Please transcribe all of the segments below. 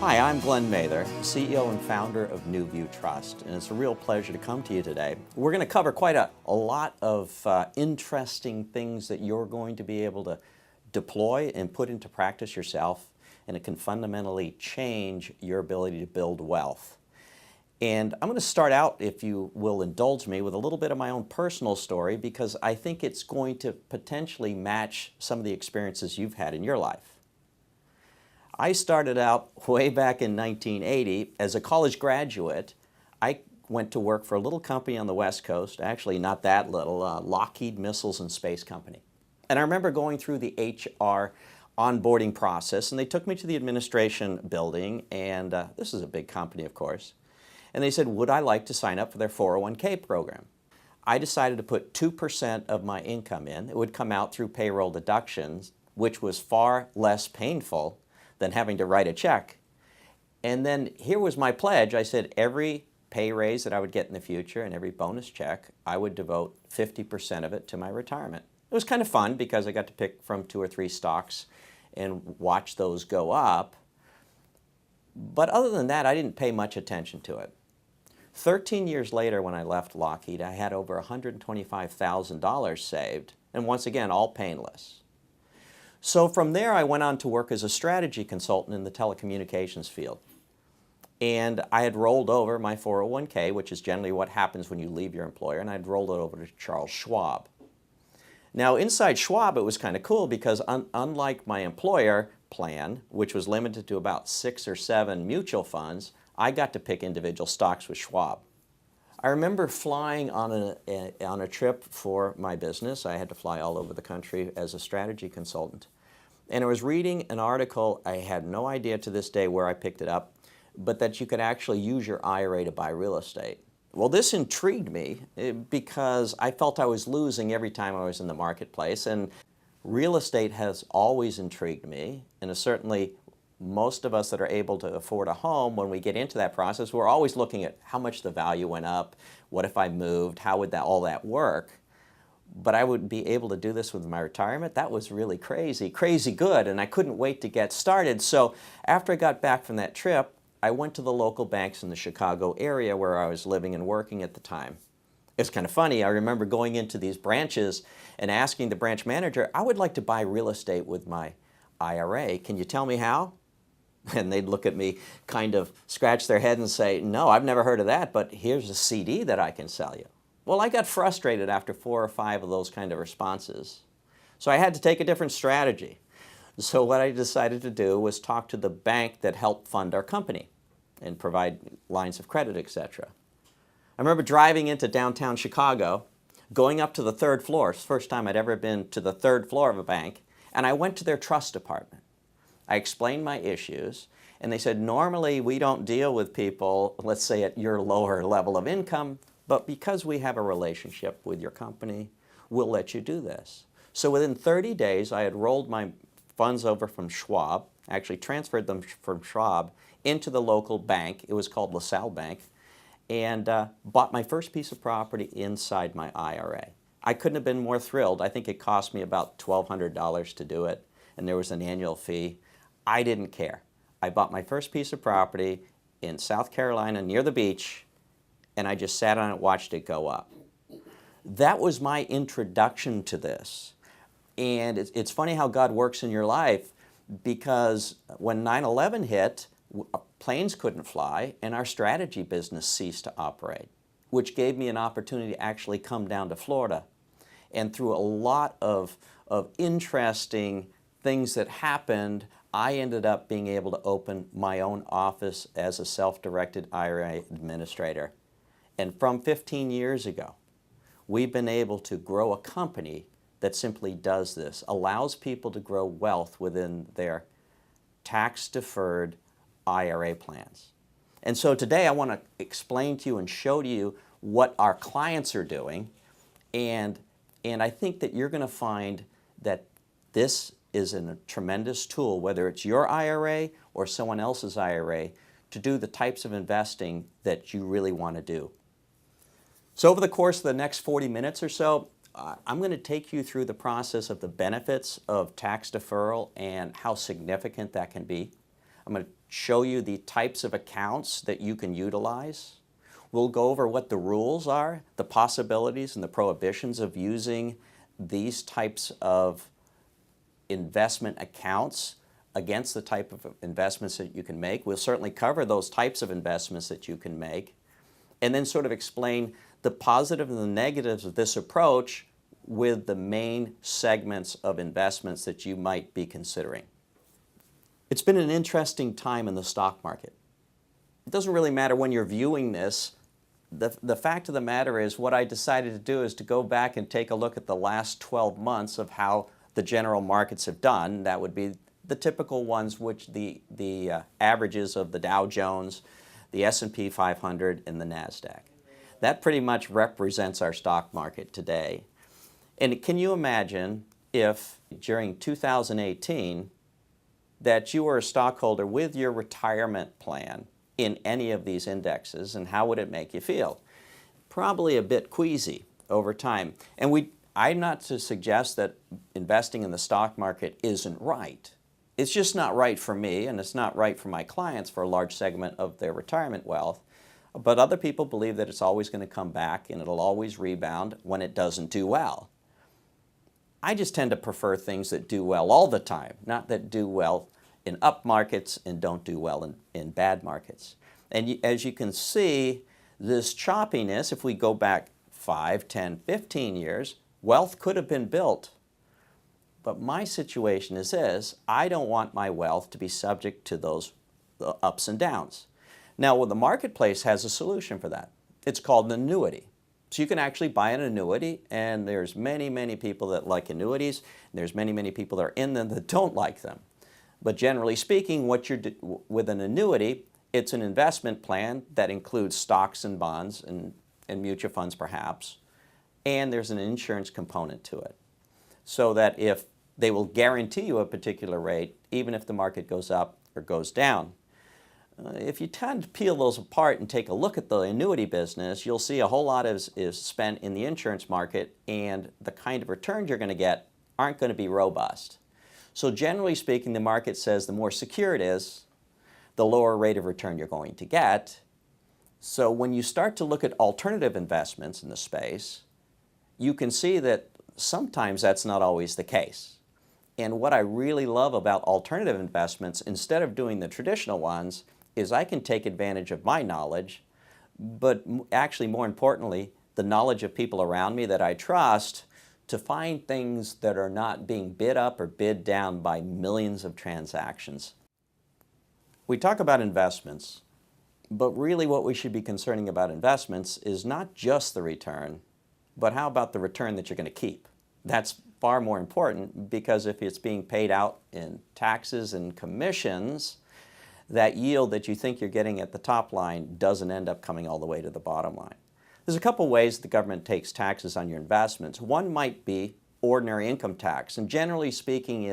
Hi, I'm Glen Mather, CEO and founder of NuView Trust, and it's a real pleasure to come to you today. We're going to cover quite a lot of interesting things that you're going to be able to deploy and put into practice yourself, and it can fundamentally change your ability to build wealth. And I'm going to start out, if you will indulge me, with a little bit of my own personal story, because I think it's going to potentially match some of the experiences you've had in your life. I started out way back in 1980 as a college graduate. I went to work for a little company on the West Coast, actually not that little, Lockheed Missiles and Space Company. And I remember going through the HR onboarding process, and they took me to the administration building, and this is a big company, of course, and they said, would I like to sign up for their 401k program? I decided to put 2% of my income in. It would come out through payroll deductions, which was far less painful than having to write a check. And then here was my pledge. I said every pay raise that I would get in the future and every bonus check, I would devote 50% of it to my retirement. It was kind of fun because I got to pick from 2 or 3 stocks and watch those go up. But other than that, I didn't pay much attention to it. 13 years later, when I left Lockheed, I had over $125,000 saved, and once again, all painless. So from there, I went on to work as a strategy consultant in the telecommunications field. And I had rolled over my 401k, which is generally what happens when you leave your employer, and I'd rolled it over to Charles Schwab. Now, inside Schwab, it was kind of cool because unlike my employer plan, which was limited to about 6 or 7 mutual funds, I got to pick individual stocks with Schwab. I remember flying on a trip for my business. I had to fly all over the country as a strategy consultant. And I was reading an article, I had no idea to this day where I picked it up, but that you could actually use your IRA to buy real estate. Well, this intrigued me because I felt I was losing every time I was in the marketplace, and real estate has always intrigued me, and certainly most of us that are able to afford a home, when we get into that process, we're always looking at how much the value went up, what if I moved, how would all that work? But I would be able to do this with my retirement. That was really crazy good, and I couldn't wait to get started. So after I got back from that trip, I went to the local banks in the Chicago area where I was living and working at the time. It's kind of funny. I remember going into these branches and asking the branch manager, I would like to buy real estate with my IRA. Can you tell me how? And they'd look at me, kind of scratch their head and say, no, I've never heard of that, but here's a CD that I can sell you. Well, I got frustrated after 4 or 5 of those kind of responses. So I had to take a different strategy. So what I decided to do was talk to the bank that helped fund our company and provide lines of credit, etc. I remember driving into downtown Chicago, going up to the 3rd floor, first time I'd ever been to the 3rd floor of a bank, and I went to their trust department. I explained my issues, and they said, normally we don't deal with people, let's say at your lower level of income, but because we have a relationship with your company, we'll let you do this. So within 30 days, I had rolled my funds over from Schwab, actually transferred them from Schwab into the local bank. It was called LaSalle Bank, and bought my first piece of property inside my IRA. I couldn't have been more thrilled. I think it cost me about $1,200 to do it, and there was an annual fee. I didn't care. I bought my first piece of property in South Carolina near the beach, and I just sat on it, watched it go up. That was my introduction to this. And it's funny how God works in your life, because when 9/11 hit, planes couldn't fly, and our strategy business ceased to operate, which gave me an opportunity to actually come down to Florida. And through a lot of interesting things that happened, I ended up being able to open my own office as a self-directed IRA administrator. And from 15 years ago, we've been able to grow a company that simply does this, allows people to grow wealth within their tax-deferred IRA plans. And so today I want to explain to you and show to you what our clients are doing, and I think that you're going to find that this is a tremendous tool, whether it's your IRA or someone else's IRA, to do the types of investing that you really want to do. So over the course of the next 40 minutes or so, I'm going to take you through the process of the benefits of tax deferral and how significant that can be. I'm going to show you the types of accounts that you can utilize. We'll go over what the rules are, the possibilities and the prohibitions of using these types of investment accounts against the type of investments that you can make. We'll certainly cover those types of investments that you can make, and then sort of explain the positive and the negatives of this approach with the main segments of investments that you might be considering. It's been an interesting time in the stock market. It doesn't really matter when you're viewing this. The fact of the matter is, what I decided to do is to go back and take a look at the last 12 months of how the general markets have done. That would be the typical ones, which the averages of the Dow Jones, the S&P 500, and the NASDAQ. That pretty much represents our stock market today. And can you imagine if during 2018 that you were a stockholder with your retirement plan in any of these indexes, and how would it make you feel? Probably a bit queasy over time. And I'm not to suggest that investing in the stock market isn't right. It's just not right for me, and it's not right for my clients for a large segment of their retirement wealth. But other people believe that it's always going to come back and it'll always rebound when it doesn't do well. I just tend to prefer things that do well all the time, not that do well in up markets and don't do well in bad markets. And as you can see, this choppiness, if we go back 5, 10, 15 years, wealth could have been built. But my situation is this: I don't want my wealth to be subject to those ups and downs. Now, well, the marketplace has a solution for that. It's called an annuity. So you can actually buy an annuity, and there's many, many people that like annuities, and there's many, many people that are in them that don't like them. But generally speaking, what you're with an annuity, it's an investment plan that includes stocks and bonds and mutual funds perhaps, and there's an insurance component to it. So that if they will guarantee you a particular rate, even if the market goes up or goes down. If you tend to peel those apart and take a look at the annuity business, you'll see a whole lot is spent in the insurance market, and the kind of returns you're going to get aren't going to be robust. So generally speaking, the market says the more secure it is, the lower rate of return you're going to get. So when you start to look at alternative investments in the space, you can see that sometimes that's not always the case. And what I really love about alternative investments, instead of doing the traditional ones, is I can take advantage of my knowledge, but actually more importantly, the knowledge of people around me that I trust, to find things that are not being bid up or bid down by millions of transactions. We talk about investments, but really what we should be concerning about investments is not just the return, but how about the return that you're going to keep? That's far more important, because if it's being paid out in taxes and commissions, that yield that you think you're getting at the top line doesn't end up coming all the way to the bottom line. There's a couple ways the government takes taxes on your investments. One might be ordinary income tax, and generally speaking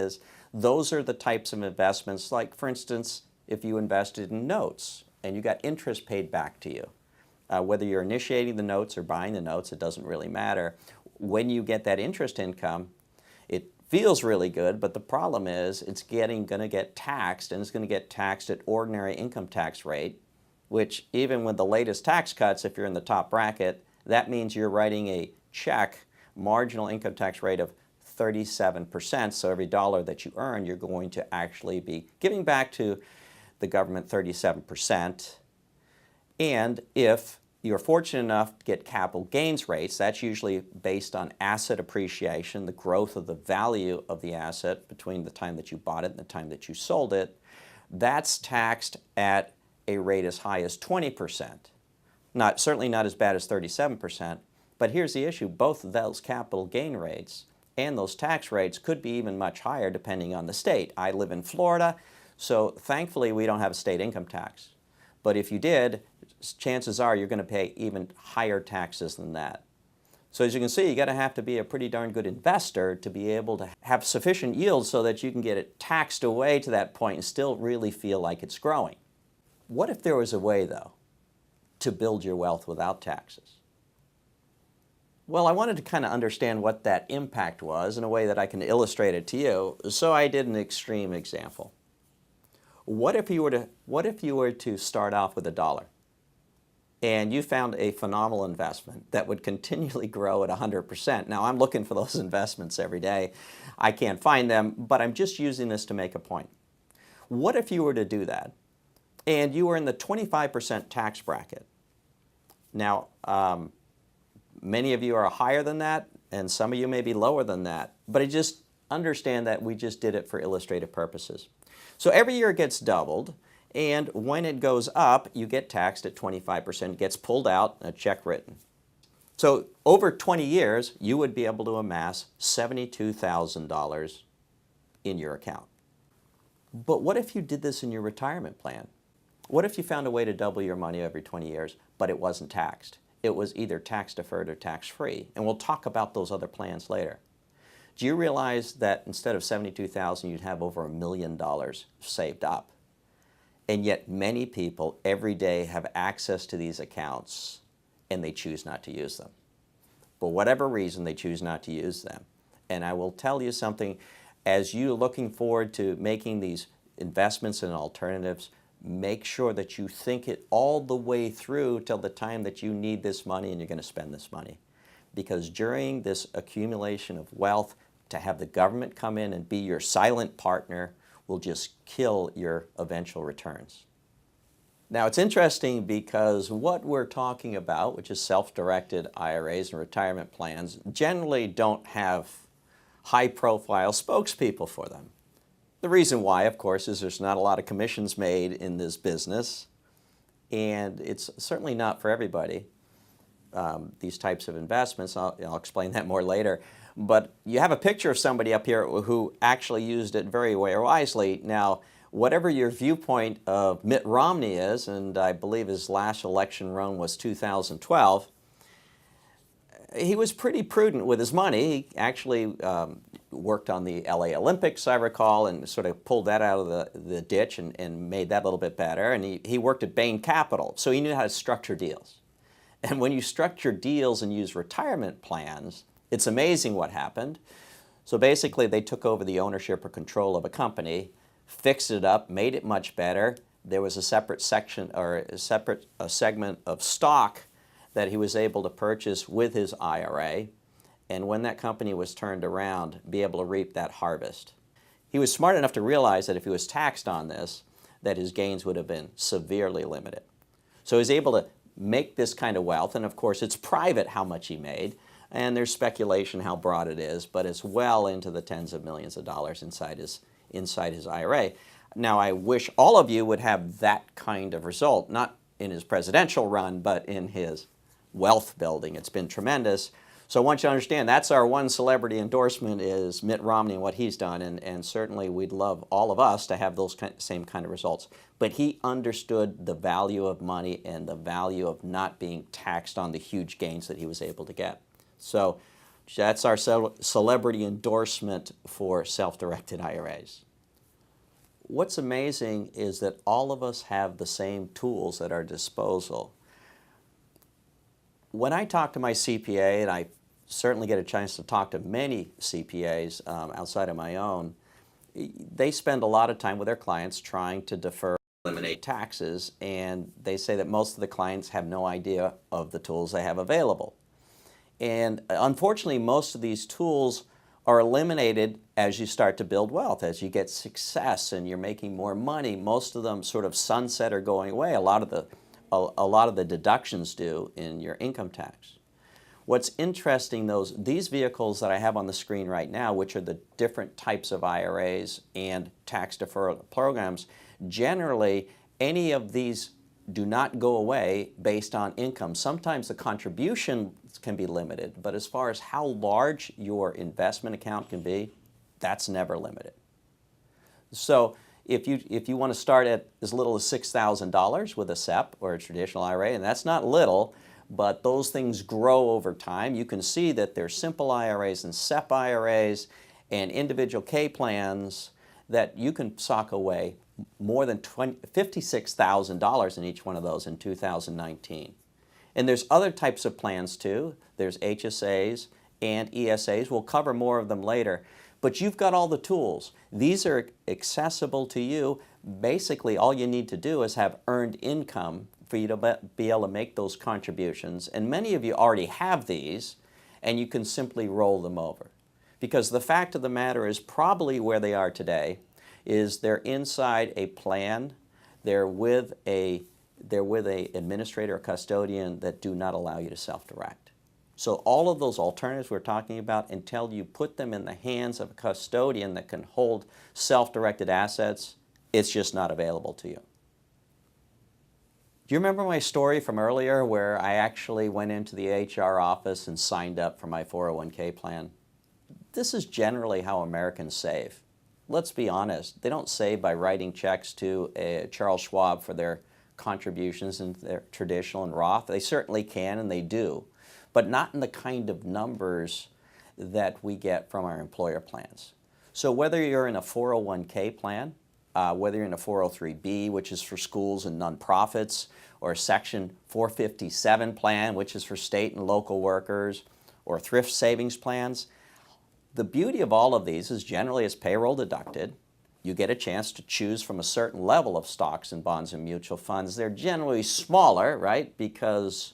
those are the types of investments, like for instance, if you invested in notes and you got interest paid back to you. Whether you're initiating the notes or buying the notes, it doesn't really matter. When you get that interest income, it feels really good, but the problem is it's going to get taxed, and it's going to get taxed at ordinary income tax rate, which even with the latest tax cuts, if you're in the top bracket, that means you're writing a check, marginal income tax rate of 37%. So every dollar that you earn, you're going to actually be giving back to the government 37%. And if you're fortunate enough to get capital gains rates, that's usually based on asset appreciation, the growth of the value of the asset between the time that you bought it and the time that you sold it, that's taxed at a rate as high as 20%. Certainly not as bad as 37%, but here's the issue: both of those capital gain rates and those tax rates could be even much higher depending on the state. I live in Florida, so thankfully we don't have a state income tax. But if you did, chances are you're going to pay even higher taxes than that. So as you can see, you got to have to be a pretty darn good investor to be able to have sufficient yield so that you can get it taxed away to that point and still really feel like it's growing. What if there was a way, though, to build your wealth without taxes? Well, I wanted to kind of understand what that impact was in a way that I can illustrate it to you, so I did an extreme example. What if you were to start off with $1 and you found a phenomenal investment that would continually grow at 100%? Now, I'm looking for those investments every day. I can't find them, but I'm just using this to make a point. What if you were to do that and you were in the 25% tax bracket? Now, many of you are higher than that, and some of you may be lower than that, but I just understand that we just did it for illustrative purposes. So every year it gets doubled, and when it goes up, you get taxed at 25%, gets pulled out, a check written. So over 20 years, you would be able to amass $72,000 in your account. But what if you did this in your retirement plan? What if you found a way to double your money every 20 years, but it wasn't taxed? It was either tax deferred or tax free. And we'll talk about those other plans later. Do you realize that instead of $72,000, you'd have over $1 million saved up? And yet many people every day have access to these accounts and they choose not to use them. For whatever reason, they choose not to use them. And I will tell you something, as you're looking forward to making these investments and alternatives, make sure that you think it all the way through till the time that you need this money and you're going to spend this money. Because during this accumulation of wealth, to have the government come in and be your silent partner will just kill your eventual returns. Now, it's interesting because what we're talking about, which is self-directed IRAs and retirement plans, generally don't have high-profile spokespeople for them. The reason why, of course, is there's not a lot of commissions made in this business, and it's certainly not for everybody, these types of investments. I'll explain that more later. But you have a picture of somebody up here who actually used it very wisely. Now, whatever your viewpoint of Mitt Romney is, and I believe his last election run was 2012, he was pretty prudent with his money. He actually worked on the LA Olympics, I recall, and sort of pulled that out of the ditch and made that a little bit better. And he worked at Bain Capital, so he knew how to structure deals. And when you structure deals and use retirement plans, it's amazing what happened. So basically, they took over the ownership or control of a company, fixed it up, made it much better. There was a separate section or a separate segment of stock that he was able to purchase with his IRA, and when that company was turned around, be able to reap that harvest. He was smart enough to realize that if he was taxed on this, that his gains would have been severely limited. So he was able to make this kind of wealth, and of course it's private how much he made, and there's speculation how broad it is, but it's well into the tens of millions of dollars inside his IRA. Now, I wish all of you would have that kind of result, not in his presidential run, but in his wealth building. It's been tremendous. So I want you to understand that's our one celebrity endorsement is Mitt Romney and what he's done, and certainly we'd love all of us to have those same kind of results. But he understood the value of money and the value of not being taxed on the huge gains that he was able to get. So that's our celebrity endorsement for self-directed IRAs. What's amazing is that all of us have the same tools at our disposal. When I talk to my CPA, and I certainly get a chance to talk to many CPAs outside of my own, they spend a lot of time with their clients trying to defer, eliminate taxes, and they say that most of the clients have no idea of the tools they have available. And unfortunately, most of these tools are eliminated as you start to build wealth, as you get success and you're making more money. Most of them sort of sunset or going away. A lot of the deductions do in your income tax. What's interesting, these vehicles that I have on the screen right now, which are the different types of IRAs and tax deferral programs, generally any of these do not go away based on income. Sometimes the contribution can be limited, but as far as how large your investment account can be, that's never limited. So if you want to start at as little as $6,000 with a SEP or a traditional IRA, and that's not little, but those things grow over time. You can see that there's simple IRAs and SEP IRAs and individual K plans that you can sock away more than $56,000 in each one of those in 2019. And there's other types of plans too. There's HSAs and ESAs. We'll cover more of them later. But you've got all the tools. These are accessible to you, Basically, all you need to do is have earned income for you to be able to make those contributions. And many of you already have these, and you can simply roll them over. Because the fact of the matter is, probably where they are today is they're inside a plan, they're with a administrator or custodian that do not allow you to self-direct. So all of those alternatives we're talking about, until you put them in the hands of a custodian that can hold self-directed assets, it's just not available to you. Do you remember my story from earlier where I actually went into the HR office and signed up for my 401k plan? This is generally how Americans save. Let's be honest, they don't save by writing checks to Charles Schwab for their contributions in their traditional and Roth. They certainly can, and they do, but not in the kind of numbers that we get from our employer plans. So whether you're in a 401k plan, whether you're in a 403b, which is for schools and nonprofits, or a Section 457 plan, which is for state and local workers, or thrift savings plans, the beauty of all of these is generally it's payroll deducted. You get a chance to choose from a certain level of stocks and bonds and mutual funds. They're generally smaller, right? Because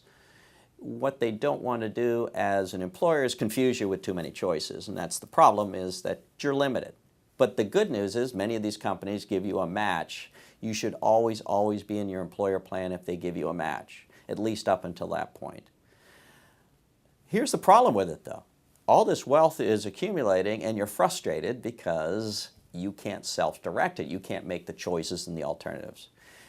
what they don't want to do as an employer is confuse you with too many choices. And that's the problem, is that you're limited. But the good news is many of these companies give you a match. You should always, always be in your employer plan if they give you a match, at least up until that point. Here's the problem with it, though. All this wealth is accumulating, and you're frustrated because you can't self-direct it. You can't make the choices and the alternatives.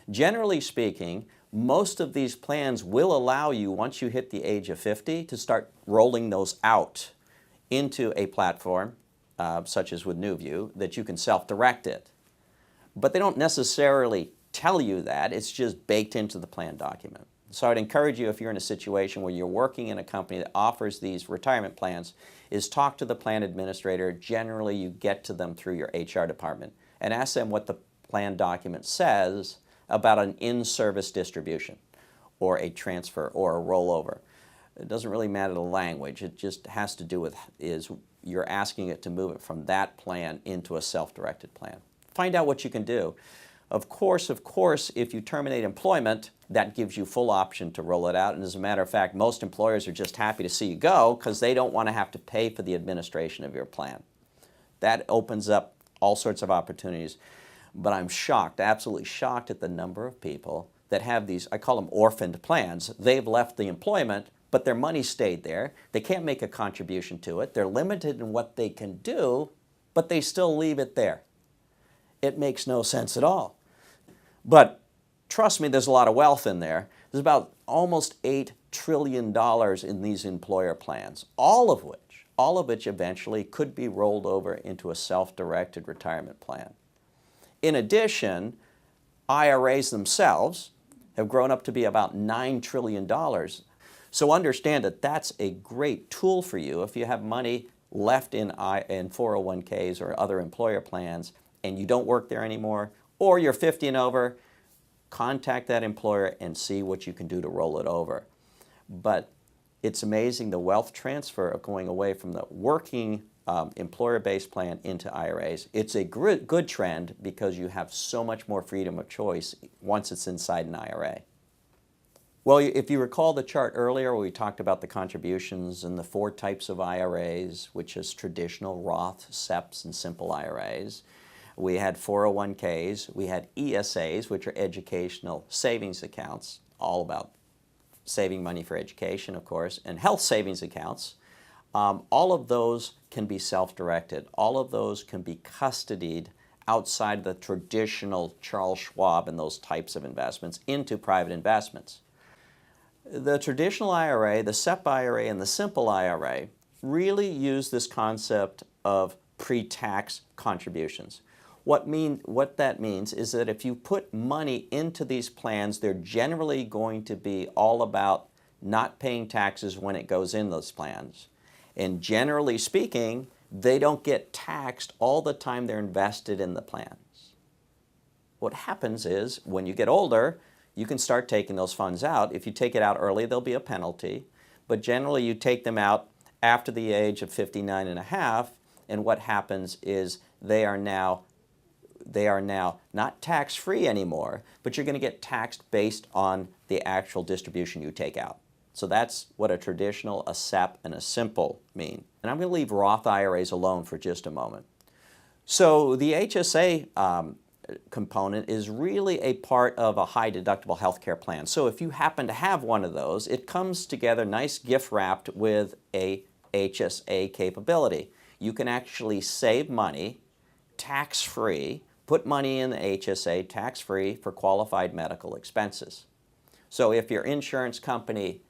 Generally speaking, most of these plans will allow you, once you hit the age of 50, to start rolling those out into a platform, such as with NuView, that you can self-direct it. But they don't necessarily tell you that. It's just baked into the plan document. So I'd encourage you, if you're in a situation where you're working in a company that offers these retirement plans, is talk to the plan administrator. Generally, you get to them through your HR department and ask them what the plan document says about an in-service distribution or a transfer or a rollover. It doesn't really matter the language. It just has to do with is you're asking it to move it from that plan into a self-directed plan. Find out what you can do. Of course, if you terminate employment, that gives you full option to roll it out. And as a matter of fact, most employers are just happy to see you go because they don't want to have to pay for the administration of your plan. That opens up all sorts of opportunities. But I'm shocked, absolutely shocked at the number of people that have these, I call them orphaned plans. They've left the employment, but their money stayed there. They can't make a contribution to it. They're limited in what they can do, but they still leave it there. It makes no sense at all. But trust me, there's a lot of wealth in there. There's about almost $8 trillion in these employer plans, all of which eventually could be rolled over into a self-directed retirement plan. In addition, IRAs themselves have grown up to be about $9 trillion. So understand that that's a great tool for you if you have money left in 401ks or other employer plans and you don't work there anymore, or you're 50 and over. Contact that employer and see what you can do to roll it over. But it's amazing the wealth transfer of going away from the working employer-based plan into IRAs. It's a good trend because you have so much more freedom of choice once it's inside an IRA. Well, if you recall the chart earlier where we talked about the contributions and the 4 types of IRAs, which is traditional Roth, SEPs, and simple IRAs. We had 401ks, we had ESAs, which are educational savings accounts, all about saving money for education, of course, and health savings accounts. All of those can be self-directed. All of those can be custodied outside the traditional Charles Schwab and those types of investments into private investments. The traditional IRA, the SEP IRA, and the simple IRA really use this concept of pre-tax contributions. What that means is that if you put money into these plans, they're generally going to be all about not paying taxes when it goes in those plans. And generally speaking, they don't get taxed all the time they're invested in the plans. What happens is when you get older, you can start taking those funds out. If you take it out early, there'll be a penalty. But generally, you take them out after the age of 59 and a half, and what happens is they are now they are now not tax-free anymore, but you're going to get taxed based on the actual distribution you take out. So that's what a traditional, a SEP, and a simple mean. And I'm going to leave Roth IRAs alone for just a moment. So the HSA component is really a part of a high deductible healthcare plan. So if you happen to have one of those, it comes together nice gift wrapped with a HSA capability. You can actually save money tax-free, put money in the HSA tax-free for qualified medical expenses. So if your insurance company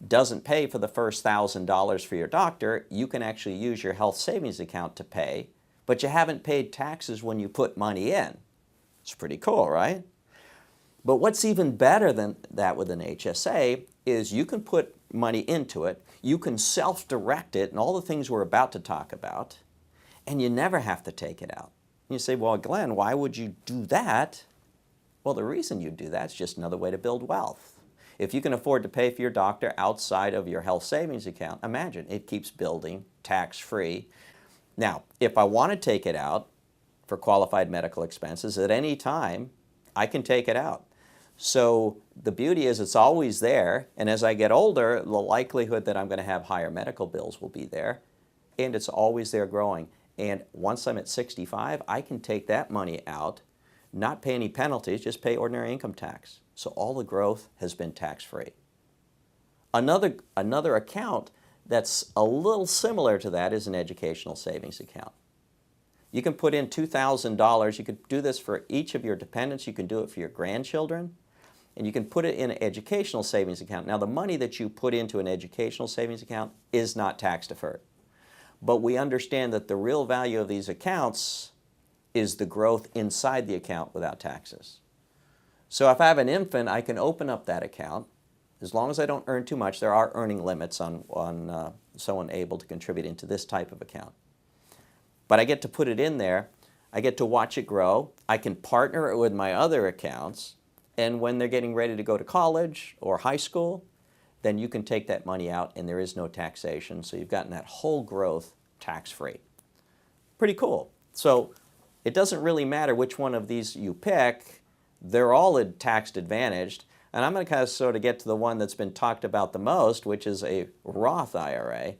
doesn't pay for the first $1,000 for your doctor, you can actually use your health savings account to pay, but you haven't paid taxes when you put money in. It's pretty cool, right? But what's even better than that with an HSA is you can put money into it, you can self-direct it, and all the things we're about to talk about, and you never have to take it out. You say, well, Glenn, why would you do that? Well, the reason you do that is just another way to build wealth. If you can afford to pay for your doctor outside of your health savings account, imagine it keeps building tax-free. Now, if I want to take it out for qualified medical expenses at any time, I can take it out. So the beauty is it's always there, and as I get older, the likelihood that I'm going to have higher medical bills will be there, and it's always there growing. And once I'm at 65, I can take that money out, not pay any penalties, just pay ordinary income tax. So all the growth has been tax-free. Another account that's a little similar to that is an educational savings account. You can put in $2,000. You could do this for each of your dependents. You can do it for your grandchildren. And you can put it in an educational savings account. Now, the money that you put into an educational savings account is not tax deferred. But we understand that the real value of these accounts is the growth inside the account without taxes. So if I have an infant, I can open up that account. As long as I don't earn too much, there are earning limits on someone able to contribute into this type of account. But I get to put it in there. I get to watch it grow. I can partner it with my other accounts. And when they're getting ready to go to college or high school, then you can take that money out and there is no taxation. So you've gotten that whole growth tax-free. Pretty cool. So it doesn't really matter which one of these you pick. They're all tax advantaged. And I'm going to kind of sort of get to the one that's been talked about the most, which is a Roth IRA.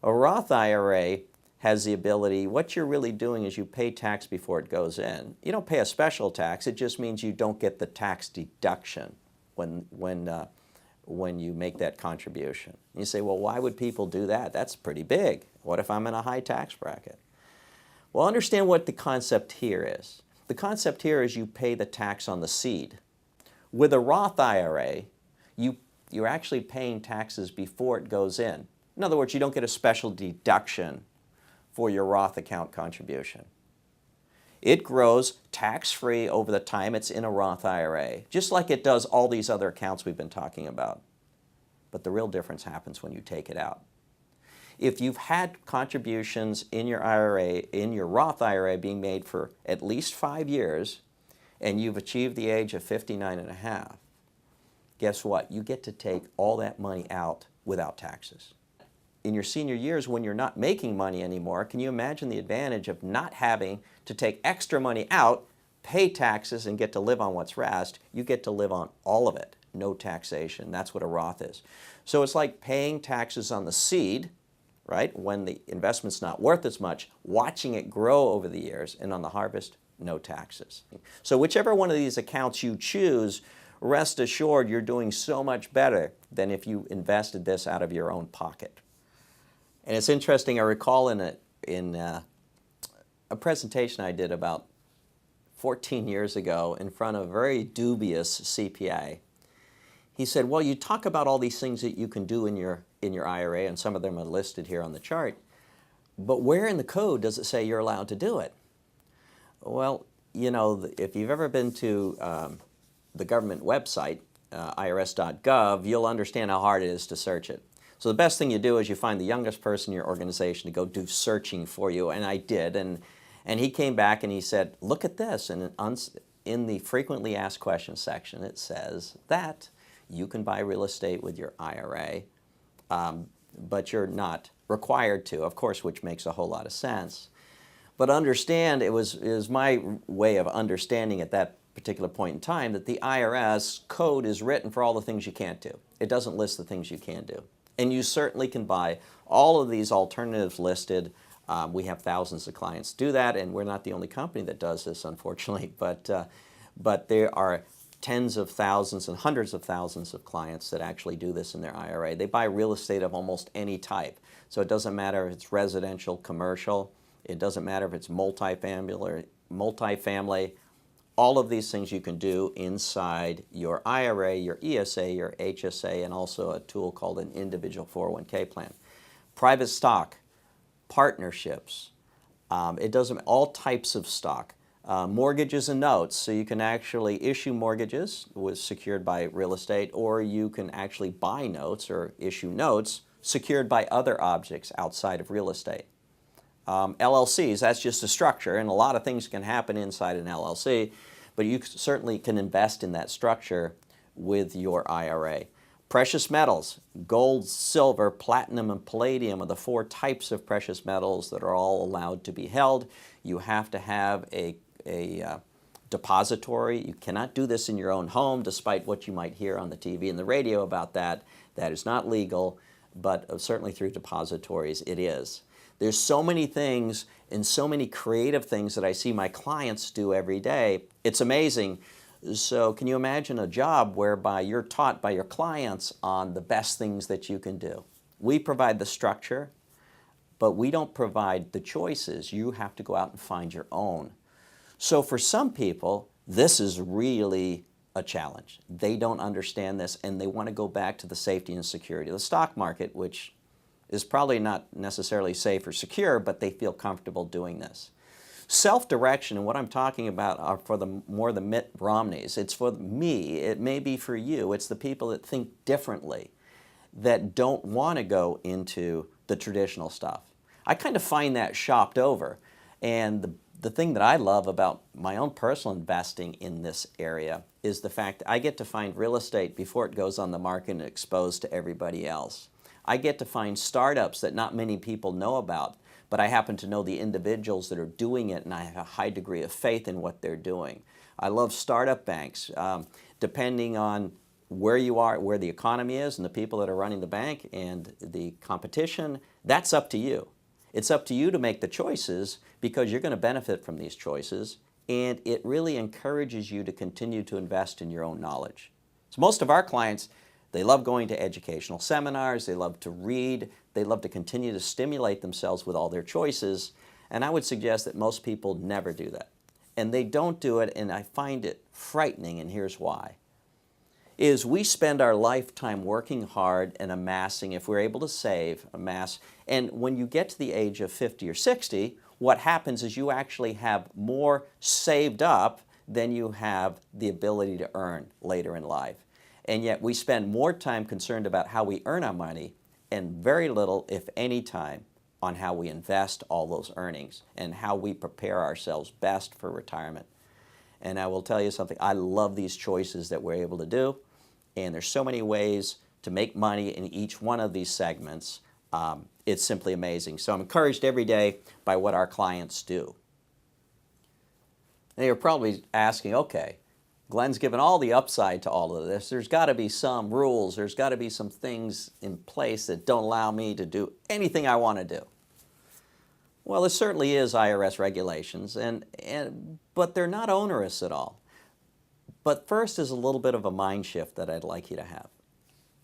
A Roth IRA has the ability, what you're really doing is you pay tax before it goes in. You don't pay a special tax. It just means you don't get the tax deduction when you make that contribution. You say, well, why would people do that? That's pretty big. What if I'm in a high tax bracket? Well, understand what the concept here is. The concept here is you pay the tax on the seed. With a Roth IRA, you're actually paying taxes before it goes in. In other words, you don't get a special deduction for your Roth account contribution. It grows tax-free over the time it's in a Roth IRA, just like it does all these other accounts we've been talking about. But the real difference happens when you take it out. If you've had contributions in your IRA, in your Roth IRA being made for at least 5 years, and you've achieved the age of 59 and a half, guess what? You get to take all that money out without taxes. In your senior years, when you're not making money anymore, can you imagine the advantage of not having to take extra money out, pay taxes, and get to live on what's rest? You get to live on all of it, no taxation. That's what a Roth is. So it's like paying taxes on the seed, right, when the investment's not worth as much, watching it grow over the years, and on the harvest, no taxes. So whichever one of these accounts you choose, rest assured you're doing so much better than if you invested this out of your own pocket. And it's interesting, I recall in a presentation I did about 14 years ago in front of a very dubious CPA. He said, well, you talk about all these things that you can do in your IRA, and some of them are listed here on the chart, but where in the code does it say you're allowed to do it? Well, you know, if you've ever been to the government website, irs.gov, you'll understand how hard it is to search it. So the best thing you do is you find the youngest person in your organization to go do searching for you, and I did, and he came back and he said, look at this, and in the frequently asked questions section it says that you can buy real estate with your IRA, but you're not required to, of course, which makes a whole lot of sense. But understand, it was my way of understanding at that particular point in time that the IRS code is written for all the things you can't do. It doesn't list the things you can do. And you certainly can buy all of these alternatives listed. We have thousands of clients do that, and we're not the only company that does this, unfortunately. But there are tens of thousands and hundreds of thousands of clients that actually do this in their IRA. They buy real estate of almost any type. So it doesn't matter if it's residential, commercial. It doesn't matter if it's multifamily. All of these things you can do inside your IRA, your ESA, your HSA, and also a tool called an individual 401k plan. Private stock, partnerships, all types of stock. Mortgages and notes, so you can actually issue mortgages secured by real estate, or you can actually buy notes or issue notes secured by other objects outside of real estate. LLCs, that's just a structure, and a lot of things can happen inside an LLC, but you certainly can invest in that structure with your IRA. Precious metals, gold, silver, platinum, and palladium are the 4 types of precious metals that are all allowed to be held. You have to have a depository. You cannot do this in your own home, despite what you might hear on the TV and the radio about that. That is not legal, but certainly through depositories it is. There's so many things and so many creative things that I see my clients do every day. It's amazing. So can you imagine a job whereby you're taught by your clients on the best things that you can do? We provide the structure, but we don't provide the choices. You have to go out and find your own. So for some people, this is really a challenge. They don't understand this, and they want to go back to the safety and security of the stock market, which is probably not necessarily safe or secure, but they feel comfortable doing this. Self-direction, and what I'm talking about are for the Mitt Romneys. It's for me. It may be for you. It's the people that think differently, that don't want to go into the traditional stuff. I kind of find that shopped over. And the thing that I love about my own personal investing in this area is the fact that I get to find real estate before it goes on the market and exposed to everybody else. I get to find startups that not many people know about, but I happen to know the individuals that are doing it, and I have a high degree of faith in what they're doing. I love startup banks. Depending on where you are, where the economy is, and the people that are running the bank and the competition, that's up to you. It's up to you to make the choices, because you're going to benefit from these choices, and it really encourages you to continue to invest in your own knowledge. So most of our clients, they love going to educational seminars, they love to read, they love to continue to stimulate themselves with all their choices, and I would suggest that most people never do that. And they don't do it, and I find it frightening, and here's why. Is we spend our lifetime working hard and amassing, if we're able to save, amass, and when you get to the age of 50 or 60, what happens is you actually have more saved up than you have the ability to earn later in life. And yet we spend more time concerned about how we earn our money and very little, if any, time on how we invest all those earnings and how we prepare ourselves best for retirement. And I will tell you something, I love these choices that we're able to do, and there's so many ways to make money in each one of these segments. It's simply amazing. So I'm encouraged every day by what our clients do. Now you're probably asking, okay, Glen's given all the upside to all of this. There's got to be some rules. There's got to be some things in place that don't allow me to do anything I want to do. Well, there certainly is IRS regulations, but they're not onerous at all. But first is a little bit of a mind shift that I'd like you to have.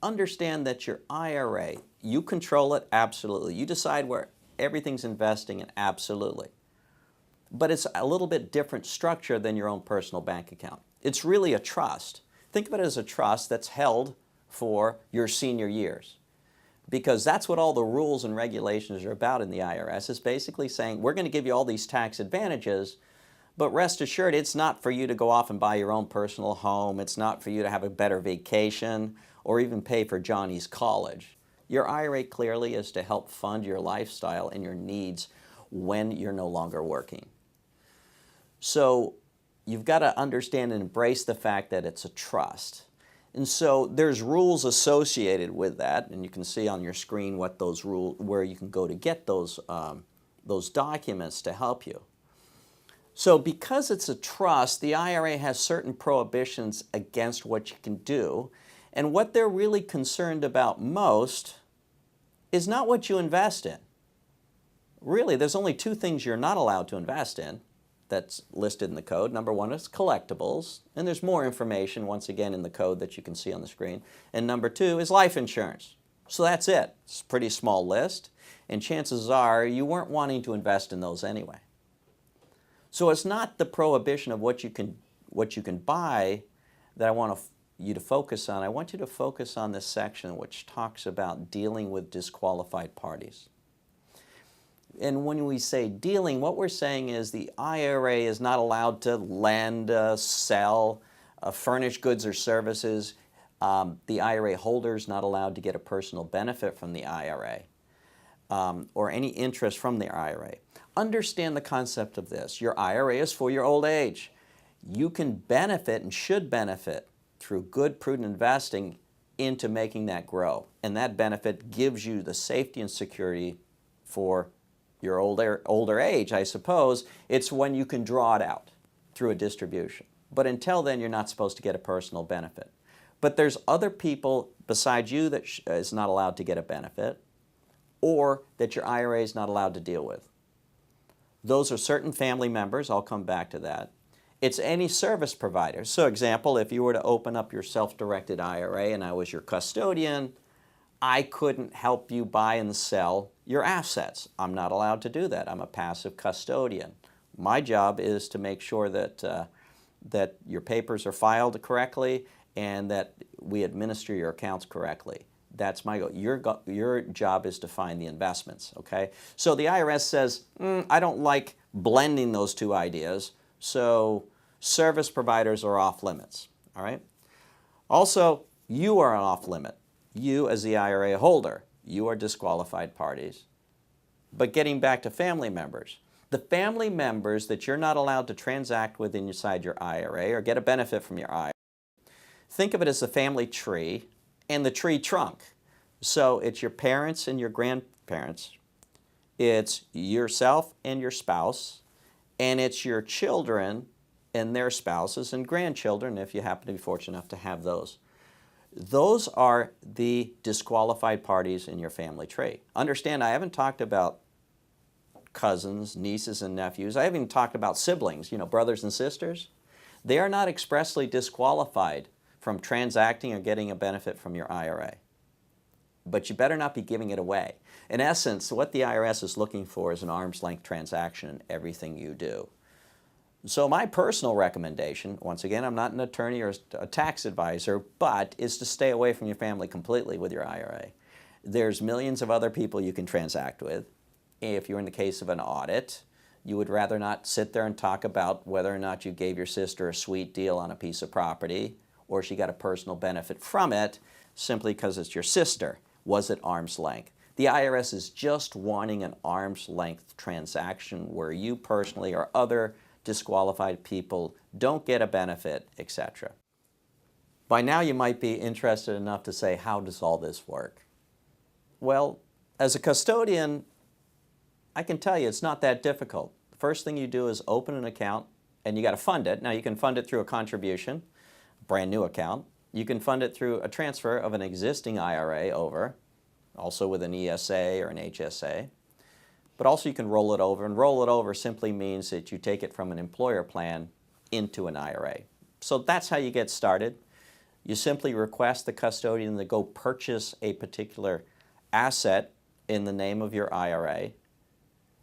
Understand that your IRA, you control it, absolutely. You decide where everything's investing in, absolutely. But it's a little bit different structure than your own personal bank account. It's really a trust. Think of it as a trust that's held for your senior years, because that's what all the rules and regulations are about in the IRS. Is basically saying, we're going to give you all these tax advantages, but rest assured, it's not for you to go off and buy your own personal home. It's not for you to have a better vacation or even pay for Johnny's college. Your IRA clearly is to help fund your lifestyle and your needs when you're no longer working. So you've got to understand and embrace the fact that it's a trust. And so there's rules associated with that, and you can see on your screen what those rules, where you can go to get those those documents to help you. So because it's a trust, the IRA has certain prohibitions against what you can do, and what they're really concerned about most is not what you invest in. Really, there's only two things you're not allowed to invest in that's listed in the code. Number one is collectibles, and there's more information once again in the code that you can see on the screen. And number two is life insurance. So that's it. It's a pretty small list, and chances are you weren't wanting to invest in those anyway. So it's not the prohibition of what you can buy that I want you to focus on. I want you to focus on this section which talks about dealing with disqualified parties. And when we say dealing, what we're saying is the IRA is not allowed to lend, sell, furnish goods or services. The IRA holder is not allowed to get a personal benefit from the IRA or any interest from the IRA. Understand the concept of this. Your IRA is for your old age. You can benefit and should benefit through good, prudent investing into making that grow. And that benefit gives you the safety and security for your older age, I suppose. It's when you can draw it out through a distribution. But until then, you're not supposed to get a personal benefit. But there's other people besides you that is not allowed to get a benefit, or that your IRA is not allowed to deal with. Those are certain family members. I'll come back to that. It's any service provider. So example, if you were to open up your self-directed IRA and I was your custodian, I couldn't help you buy and sell your assets. I'm not allowed to do that. I'm a passive custodian. My job is to make sure that, that your papers are filed correctly and that we administer your accounts correctly. That's my goal. Your job is to find the investments, okay? So the IRS says, I don't like blending those two ideas, so service providers are off limits, all right? Also, you are off limit. You, as the IRA holder, you are disqualified parties. But getting back to family members, the family members that you're not allowed to transact with inside your IRA or get a benefit from your IRA, think of it as the family tree and the tree trunk. So it's your parents and your grandparents, it's yourself and your spouse, and it's your children and their spouses and grandchildren if you happen to be fortunate enough to have those. Those are the disqualified parties in your family tree. Understand, I haven't talked about cousins, nieces, and nephews. I haven't even talked about siblings, brothers and sisters. They are not expressly disqualified from transacting or getting a benefit from your IRA. But you better not be giving it away. In essence, what the IRS is looking for is an arm's length transaction in everything you do. So my personal recommendation, once again, I'm not an attorney or a tax advisor, but is to stay away from your family completely with your IRA. There's millions of other people you can transact with. If you're in the case of an audit, you would rather not sit there and talk about whether or not you gave your sister a sweet deal on a piece of property or she got a personal benefit from it simply because it's your sister. Was it arm's length? The IRS is just wanting an arm's length transaction where you personally or other disqualified people don't get a benefit, etc. By now you might be interested enough to say, how does all this work? Well, as a custodian, I can tell you it's not that difficult. The first thing you do is open an account and you got to fund it. Now you can fund it through a contribution, brand new account. You can fund it through a transfer of an existing IRA over, also with an ESA or an HSA. But also you can roll it over, and roll it over simply means that you take it from an employer plan into an IRA. So that's how you get started. You simply request the custodian to go purchase a particular asset in the name of your IRA.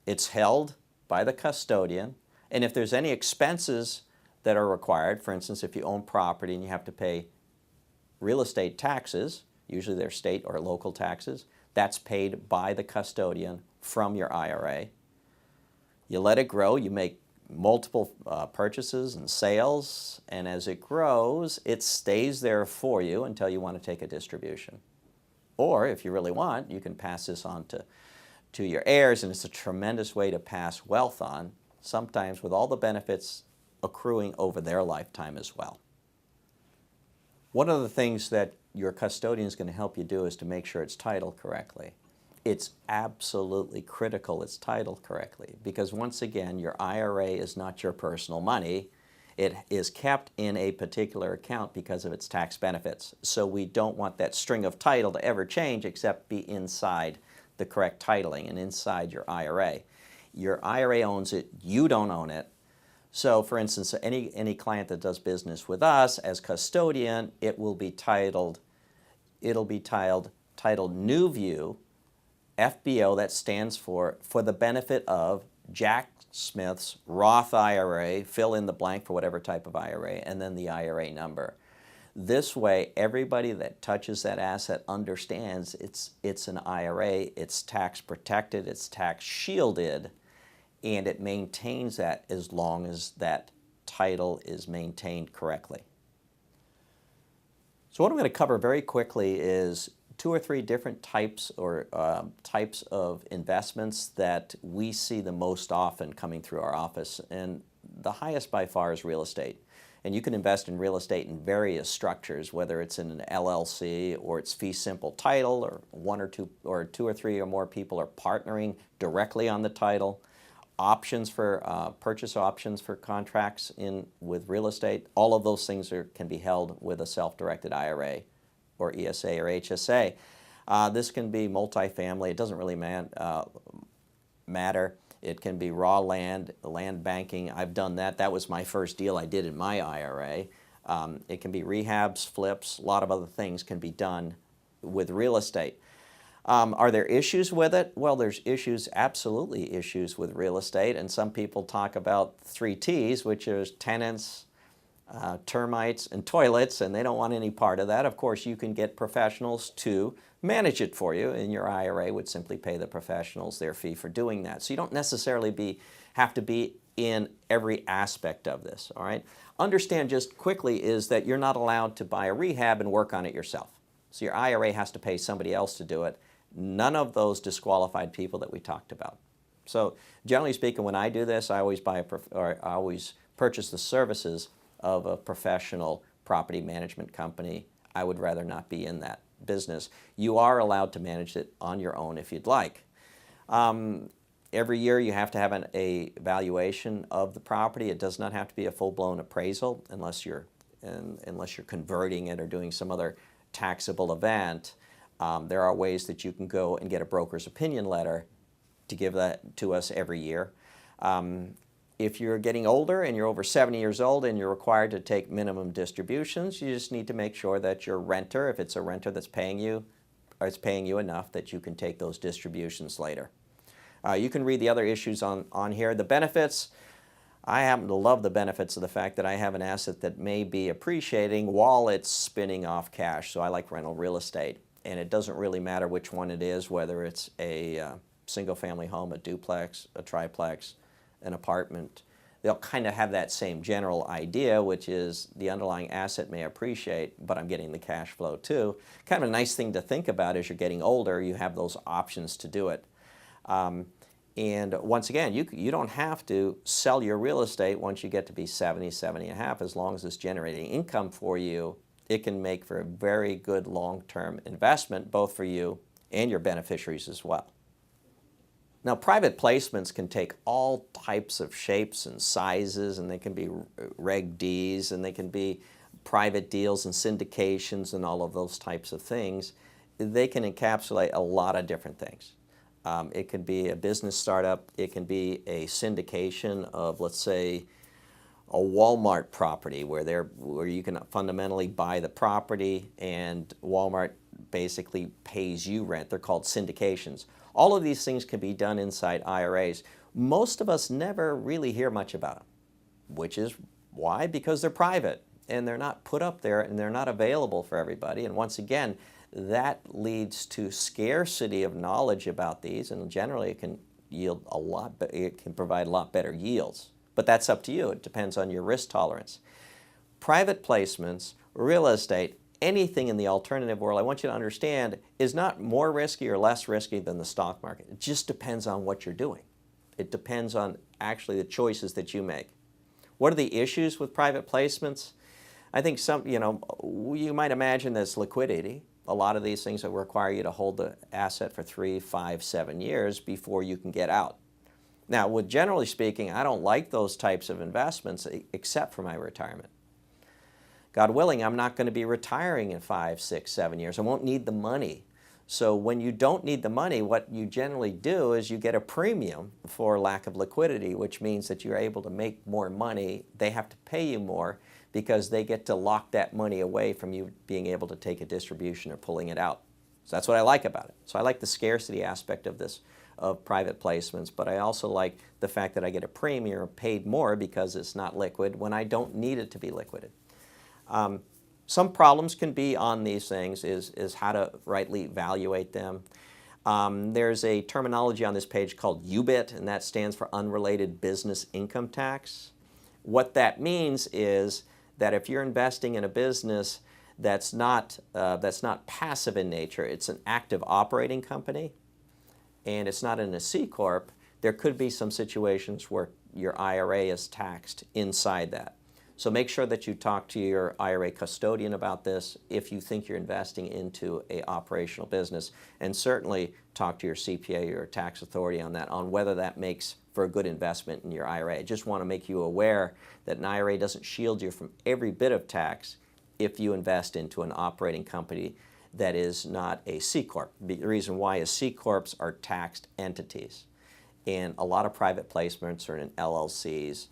It's held by the custodian, and if there's any expenses that are required, for instance, if you own property and you have to pay real estate taxes, usually they're state or local taxes, that's paid by the custodian from your IRA. You let it grow, you make multiple purchases and sales, and as it grows, it stays there for you until you want to take a distribution. Or if you really want, you can pass this on to your heirs, and it's a tremendous way to pass wealth on, sometimes with all the benefits accruing over their lifetime as well. One of the things that your custodian is going to help you do is to make sure it's titled correctly. it's absolutely critical it's titled correctly, because once again, your IRA is not your personal money. It is kept in a particular account because of its tax benefits. So we don't want that string of title to ever change except be inside the correct titling and inside your IRA. Your IRA owns it, you don't own it. So for instance, any client that does business with us as custodian, it will be titled, titled NuView FBO. That stands for the benefit of Jack Smith's Roth IRA, fill in the blank for whatever type of IRA, and then the IRA number. This way, everybody that touches that asset understands it's an IRA, it's tax protected, it's tax shielded, and it maintains that as long as that title is maintained correctly. So what I'm going to cover very quickly is 2 or 3 different types of investments that we see the most often coming through our office, and the highest by far is real estate. And you can invest in real estate in various structures, whether it's in an LLC or it's fee simple title, or 1 or 2 or 2 or 3 or more people are partnering directly on the title. Options for purchase options for contracts with real estate. All of those things can be held with a self-directed IRA or ESA or HSA. This can be multifamily. It doesn't really matter. It can be raw land banking. I've done that. That was my first deal I did in my IRA. It can be rehabs, flips. A lot of other things can be done with real estate. Are there issues with it? Well, there's absolutely issues with real estate, and some people talk about 3 T's, which is tenants, termites, and toilets, and they don't want any part of that. Of course, you can get professionals to manage it for you, and your IRA would simply pay the professionals their fee for doing that. So you don't necessarily have to be in every aspect of this, all right? Understand just quickly is that you're not allowed to buy a rehab and work on it yourself. So your IRA has to pay somebody else to do it. None of those disqualified people that we talked about. So generally speaking, when I do this, I always purchase the services of a professional property management company. I would rather not be in that business. You are allowed to manage it on your own if you'd like. Every year you have to have an evaluation of the property. It does not have to be a full-blown appraisal unless you're converting it or doing some other taxable event. There are ways that you can go and get a broker's opinion letter to give that to us every year. If you're getting older and you're over 70 years old and you're required to take minimum distributions, you just need to make sure that your renter, if it's a renter that's paying you, or it's paying you enough that you can take those distributions later. You can read the other issues on here. The benefits, I happen to love the benefits of the fact that I have an asset that may be appreciating while it's spinning off cash. So I like rental real estate. And it doesn't really matter which one it is, whether it's a single-family home, a duplex, a triplex, an apartment. They'll kind of have that same general idea, which is the underlying asset may appreciate, but I'm getting the cash flow too. Kind of a nice thing to think about as you're getting older. You have those options to do it. And once again, you don't have to sell your real estate once you get to be 70, 70 and a half, as long as it's generating income for you. It can make for a very good long-term investment, both for you and your beneficiaries as well. Now, private placements can take all types of shapes and sizes, and they can be Reg Ds, and they can be private deals and syndications and all of those types of things. They can encapsulate a lot of different things. It could be a business startup. It can be a syndication of, let's say, a Walmart property where you can fundamentally buy the property and Walmart basically pays you rent. They're called syndications. All of these things can be done inside IRAs. Most of us never really hear much about them, which is why? Because they're private and they're not put up there and they're not available for everybody. And once again, that leads to scarcity of knowledge about these, and generally it can yield it can provide a lot better yields. But that's up to you. It depends on your risk tolerance. Private placements, real estate, anything in the alternative world, I want you to understand, is not more risky or less risky than the stock market. It just depends on what you're doing. It depends on actually the choices that you make. What are the issues with private placements? I think you might imagine there's liquidity. a lot of these things that require you to hold the asset for 3, 5, 7 years before you can get out. Now, generally speaking, I don't like those types of investments except for my retirement. God willing, I'm not going to be retiring in 5, 6, 7 years. I won't need the money. So when you don't need the money, what you generally do is you get a premium for lack of liquidity, which means that you're able to make more money. They have to pay you more because they get to lock that money away from you being able to take a distribution or pulling it out. So that's what I like about it. So I like the scarcity aspect of this, of private placements, but I also like the fact that I get a premium or paid more because it's not liquid when I don't need it to be liquid. Some problems can be on these things is how to rightly evaluate them. There's a terminology on this page called UBIT, and that stands for Unrelated Business Income Tax. What that means is that if you're investing in a business that's not passive in nature, it's an active operating company, and it's not in a C Corp, there could be some situations where your IRA is taxed inside that. So make sure that you talk to your IRA custodian about this if you think you're investing into an operational business, and certainly talk to your CPA or your tax authority on that, on whether that makes for a good investment in your IRA. I just want to make you aware that an IRA doesn't shield you from every bit of tax if you invest into an operating company that is not a C Corp. The reason why is C Corps are taxed entities, and a lot of private placements are in LLCs,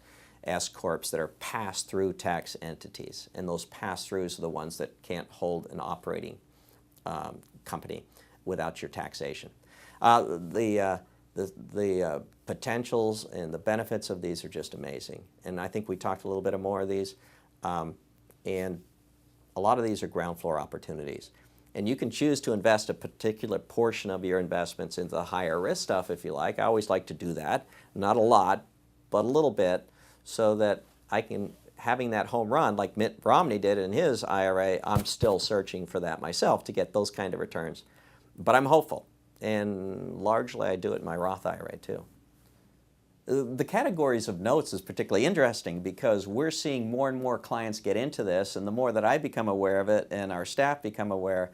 S Corps that are pass-through tax entities, and those pass-throughs are the ones that can't hold an operating company without your taxation. The potentials and the benefits of these are just amazing, and I think we talked a little bit more of these, and a lot of these are ground floor opportunities. And you can choose to invest a particular portion of your investments into the higher risk stuff if you like. I always like to do that, not a lot, but a little bit, so that I can, having that home run like Mitt Romney did in his IRA, I'm still searching for that myself to get those kind of returns. But I'm hopeful, and largely I do it in my Roth IRA too. The categories of notes is particularly interesting because we're seeing more and more clients get into this, and the more that I become aware of it and our staff become aware,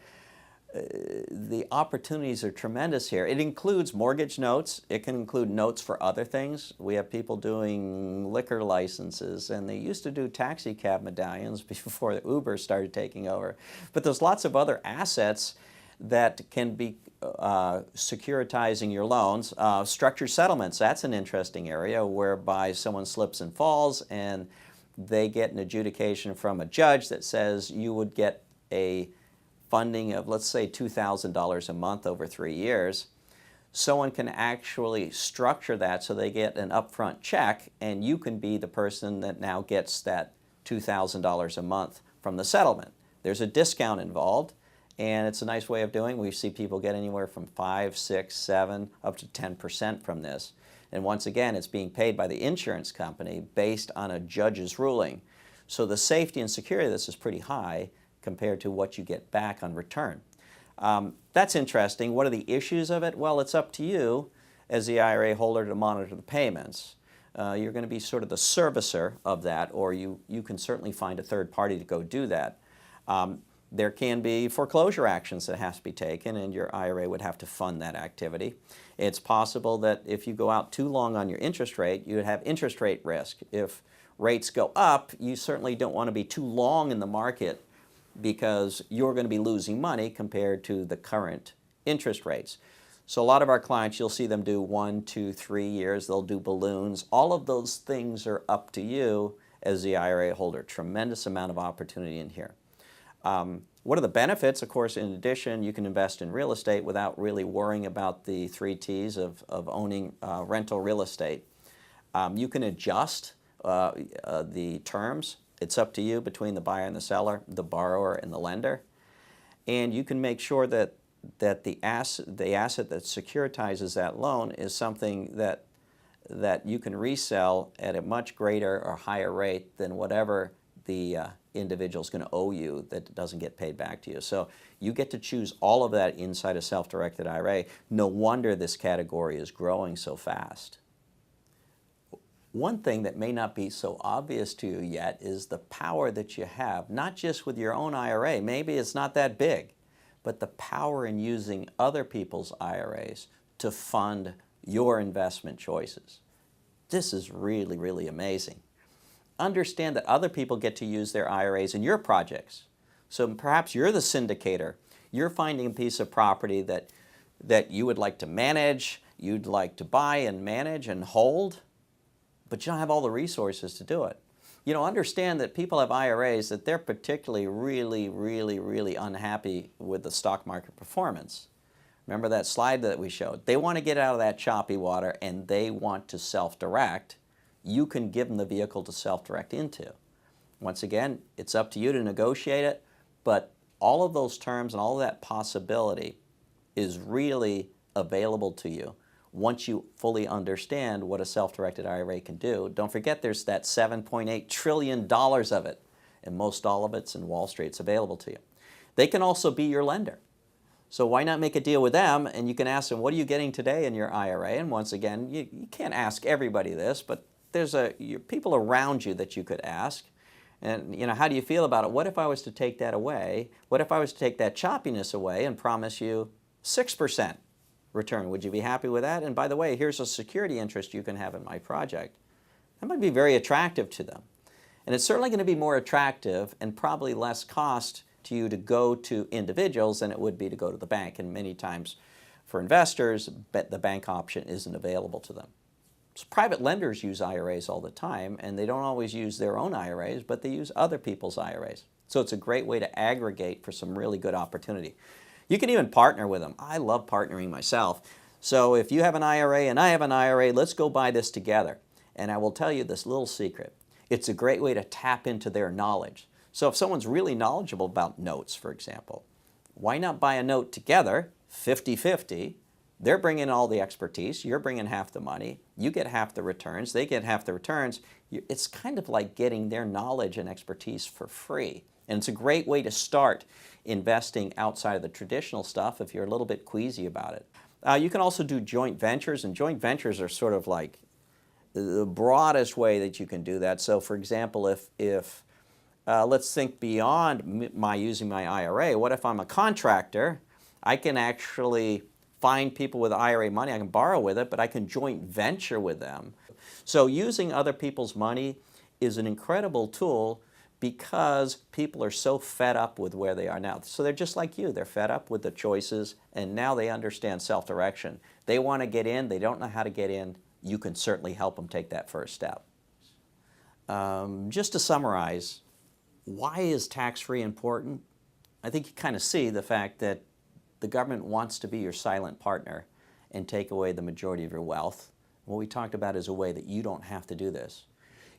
the opportunities are tremendous here. It includes mortgage notes. It can include notes for other things. We have people doing liquor licenses, and they used to do taxi cab medallions before the Uber started taking over. But there's lots of other assets that can be securitizing your loans. Structured settlements, that's an interesting area whereby someone slips and falls and they get an adjudication from a judge that says you would get a funding of, let's say, $2,000 a month over 3 years. Someone can actually structure that so they get an upfront check, and you can be the person that now gets that $2,000 a month from the settlement. There's a discount involved, and it's a nice way of doing. We see people get anywhere from 5, 6, 7, up to 10% from this. And once again, it's being paid by the insurance company based on a judge's ruling. So the safety and security of this is pretty high compared to what you get back on return. That's interesting. What are the issues of it? Well, it's up to you as the IRA holder to monitor the payments. You're going to be sort of the servicer of that, or you can certainly find a third party to go do that. There can be foreclosure actions that have to be taken, and your IRA would have to fund that activity. It's possible that if you go out too long on your interest rate, you would have interest rate risk. If rates go up, you certainly don't want to be too long in the market because you're going to be losing money compared to the current interest rates. So a lot of our clients, you'll see them do 1, 2, 3 years. They'll do balloons. All of those things are up to you as the IRA holder. Tremendous amount of opportunity in here. What are the benefits? Of course, in addition, you can invest in real estate without really worrying about the 3 T's of owning rental real estate. You can adjust the terms. It's up to you between the buyer and the seller, the borrower and the lender. And you can make sure that the asset that securitizes that loan is something that you can resell at a much greater or higher rate than whatever the individual is going to owe you that doesn't get paid back to you. So you get to choose all of that inside a self-directed IRA. No wonder this category is growing so fast. One thing that may not be so obvious to you yet is the power that you have, not just with your own IRA. Maybe it's not that big, but the power in using other people's IRAs to fund your investment choices. This is really, really amazing. Understand that other people get to use their IRAs in your projects. So perhaps you're the syndicator. You're finding a piece of property that you would like to manage, you'd like to buy and manage and hold, but you don't have all the resources to do it. You know, understand that people have IRAs that they're particularly really unhappy with the stock market performance. Remember that slide that we showed? They want to get out of that choppy water and they want to self-direct. You can give them the vehicle to self-direct into. Once again, it's up to you to negotiate it, but all of those terms and all of that possibility is really available to you once you fully understand what a self-directed IRA can do. Don't forget there's that $7.8 trillion of it, and most all of it's in Wall Street. It's available to you. They can also be your lender. So why not make a deal with them, and you can ask them, what are you getting today in your IRA? And once again, you can't ask everybody this, but there's people around you that you could ask. And you know, how do you feel about it? What if I was to take that away? What if I was to take that choppiness away and promise you 6% return? Would you be happy with that? And by the way, here's a security interest you can have in my project. That might be very attractive to them. And it's certainly going to be more attractive and probably less cost to you to go to individuals than it would be to go to the bank. And many times for investors, the bank option isn't available to them. So private lenders use IRAs all the time, and they don't always use their own IRAs, but they use other people's IRAs. So it's a great way to aggregate for some really good opportunity. You can even partner with them. I love partnering myself. So if you have an IRA and I have an IRA, let's go buy this together. And I will tell you this little secret. It's a great way to tap into their knowledge. So if someone's really knowledgeable about notes, for example, why not buy a note together, 50-50? They're bringing all the expertise, you're bringing half the money, you get half the returns, they get half the returns. It's kind of like getting their knowledge and expertise for free. And it's a great way to start investing outside of the traditional stuff if you're a little bit queasy about it. You can also do joint ventures, and joint ventures are sort of like the broadest way that you can do that. So for example, if let's think beyond using my IRA. What if I'm a contractor? I can actually find people with IRA money. I can borrow with it, but I can joint venture with them. So using other people's money is an incredible tool because people are so fed up with where they are now. So they're just like you. They're fed up with the choices, and now they understand self-direction. They want to get in. They don't know how to get in. You can certainly help them take that first step. Just to summarize, why is tax-free important? I think you kind of see the fact that the government wants to be your silent partner and take away the majority of your wealth. What we talked about is a way that you don't have to do this.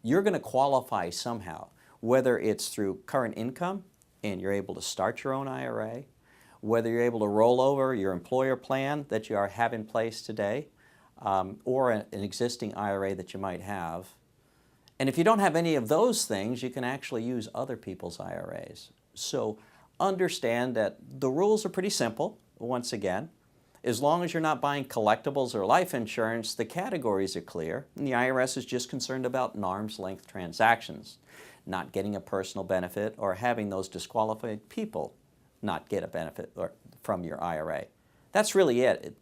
You're going to qualify somehow, whether it's through current income and you're able to start your own IRA, whether you're able to roll over your employer plan that you have in place today, or an existing IRA that you might have. And if you don't have any of those things, you can actually use other people's IRAs. So understand that the rules are pretty simple, once again. As long as you're not buying collectibles or life insurance, the categories are clear, and the IRS is just concerned about an arm's length transactions, not getting a personal benefit or having those disqualified people not get a benefit from your IRA. That's really it.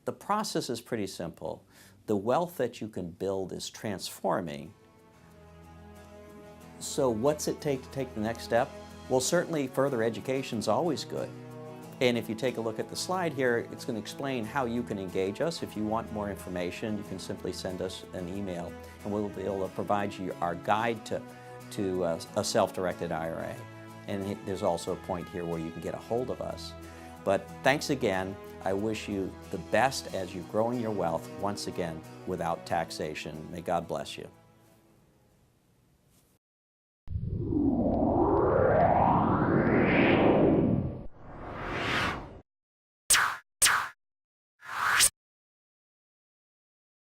The process is pretty simple. The wealth that you can build is transforming. So what's it take to take the next step? Well, certainly further education is always good. And if you take a look at the slide here, it's going to explain how you can engage us. If you want more information, you can simply send us an email, and we'll be able to provide you our guide to a self-directed IRA. And there's also a point here where you can get a hold of us. But thanks again. I wish you the best as you're growing your wealth, once again, without taxation. May God bless you.